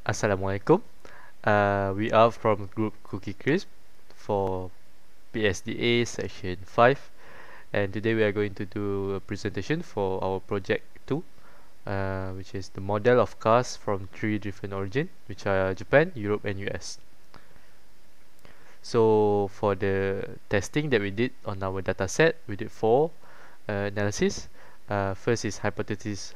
Assalamualaikum. We are from Group Cookie Crisp for PSDA Section 5, and today we are going to do a presentation for our project 2, which is the model of cars from three different origins, which are Japan, Europe, and US. So for the testing that we did on our data set, we did four analysis. First is hypothesis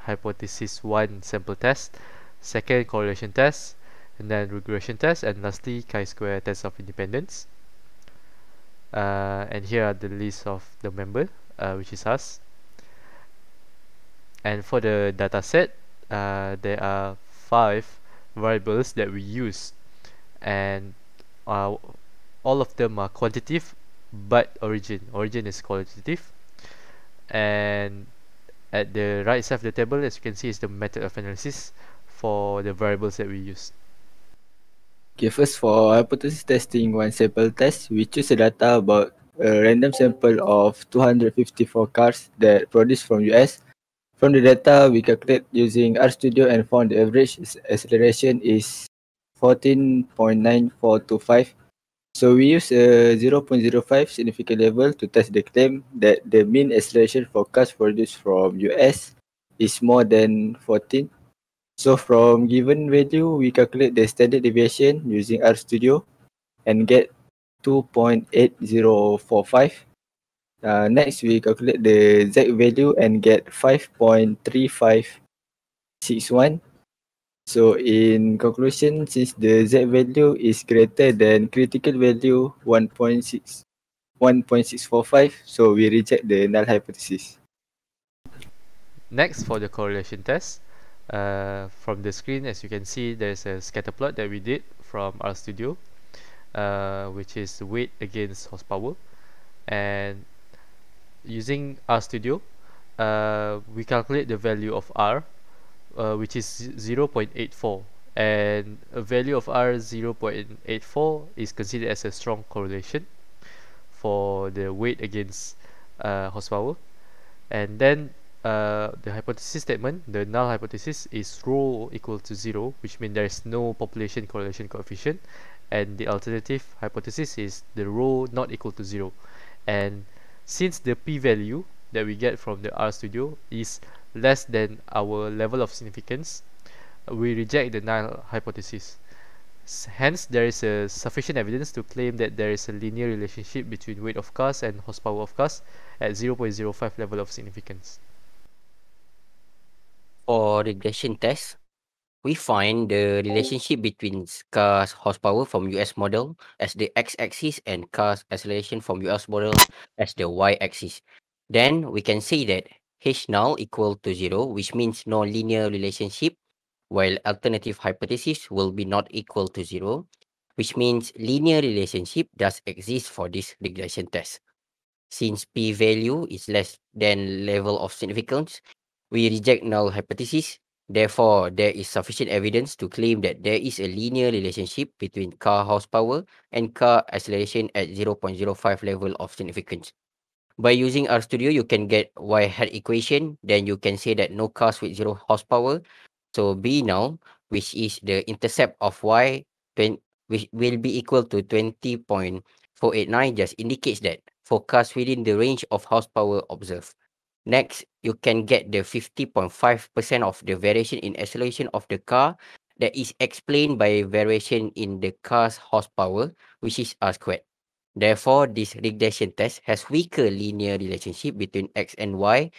1 sample test, second correlation test, and then regression test, and lastly chi-square test of independence. And here are the list of the member, which is us. And for the data set, there are 5 variables that we use, and uh, all of them are quantitative but origin is qualitative. And at the right side of the table, as you can see, is the method of analysis for the variables that we use. Okay, first for hypothesis testing one sample test, we choose a data about a random sample of 254 cars that produced from US. From the data, we calculate using RStudio and found the average acceleration is 14.9425. So we use a 0.05 significant level to test the claim that the mean acceleration for cars produced from US is more than 14. So from given value, we calculate the standard deviation using RStudio and get 2.8045. Next, we calculate the Z value and get 5.3561. So in conclusion, since the Z value is greater than critical value 1.645, so we reject the null hypothesis. Next, for the correlation test, from the screen, as you can see, there's a scatter plot that we did from RStudio, which is weight against horsepower. And using RStudio, we calculate the value of R, which is 0.84, and a value of R 0.84 is considered as a strong correlation for the weight against horsepower. And then the hypothesis statement, the null hypothesis, is rho equal to 0, which means there is no population correlation coefficient, and the alternative hypothesis is the rho not equal to 0. And since the p-value that we get from the RStudio is less than our level of significance, we reject the null hypothesis. Hence, there is a sufficient evidence to claim that there is a linear relationship between weight of cars and horsepower of cars at 0.05 level of significance. For regression test, we find the relationship between cars horsepower from US model as the x-axis and cars acceleration from US model as the y-axis. Then we can say that H null equal to 0, which means no linear relationship, while alternative hypothesis will be not equal to 0, which means linear relationship does exist for this regression test. Since p-value is less than level of significance, we reject null hypothesis. Therefore, there is sufficient evidence to claim that there is a linear relationship between car horsepower and car acceleration at 0.05 level of significance. By using RStudio, you can get y hat equation. Then you can say that no cars with 0 horsepower. So B now, which is the intercept of y, which will be equal to 20.489, just indicates that for cars within the range of horsepower observed. Next, you can get the 50.5% of the variation in acceleration of the car that is explained by variation in the car's horsepower, which is R squared. Therefore, this regression test has weaker linear relationship between x and y,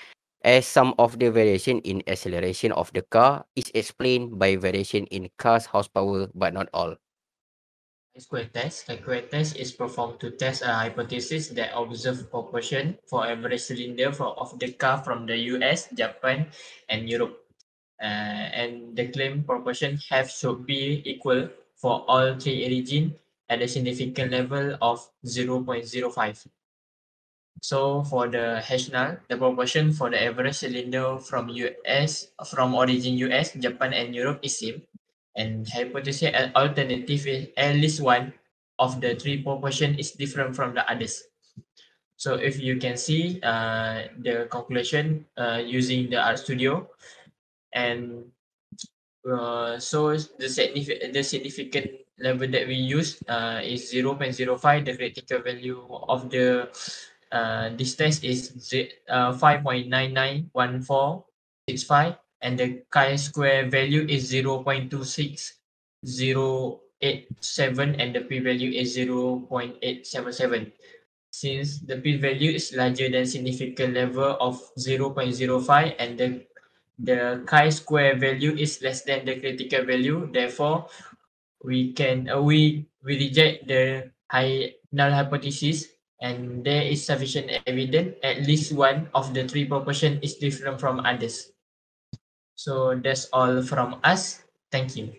as some of the variation in acceleration of the car is explained by variation in car's horsepower, but not all. Chi-square test. Chi-square test is performed to test a hypothesis that observes proportion for average cylinder of the car from the US, Japan, and Europe. And the claim proportion should be equal for all three origins at a significant level of 0.05. So for the H-null, the proportion for the average cylinder from origin US, Japan, and Europe is same. And hypothesis alternative is at least one of the three proportion is different from the others. So if you can see the calculation using the RStudio, and So the significant level that we use is 0.05. The critical value of the this test is 5.991465, and the chi-square value is 0.26087, and the p-value is 0.877. Since the p-value is larger than significant level of 0.05, and the chi-square value is less than the critical value, therefore we reject the high null hypothesis, and there is sufficient evidence at least one of the three proportion is different from others. So that's all from us. Thank you.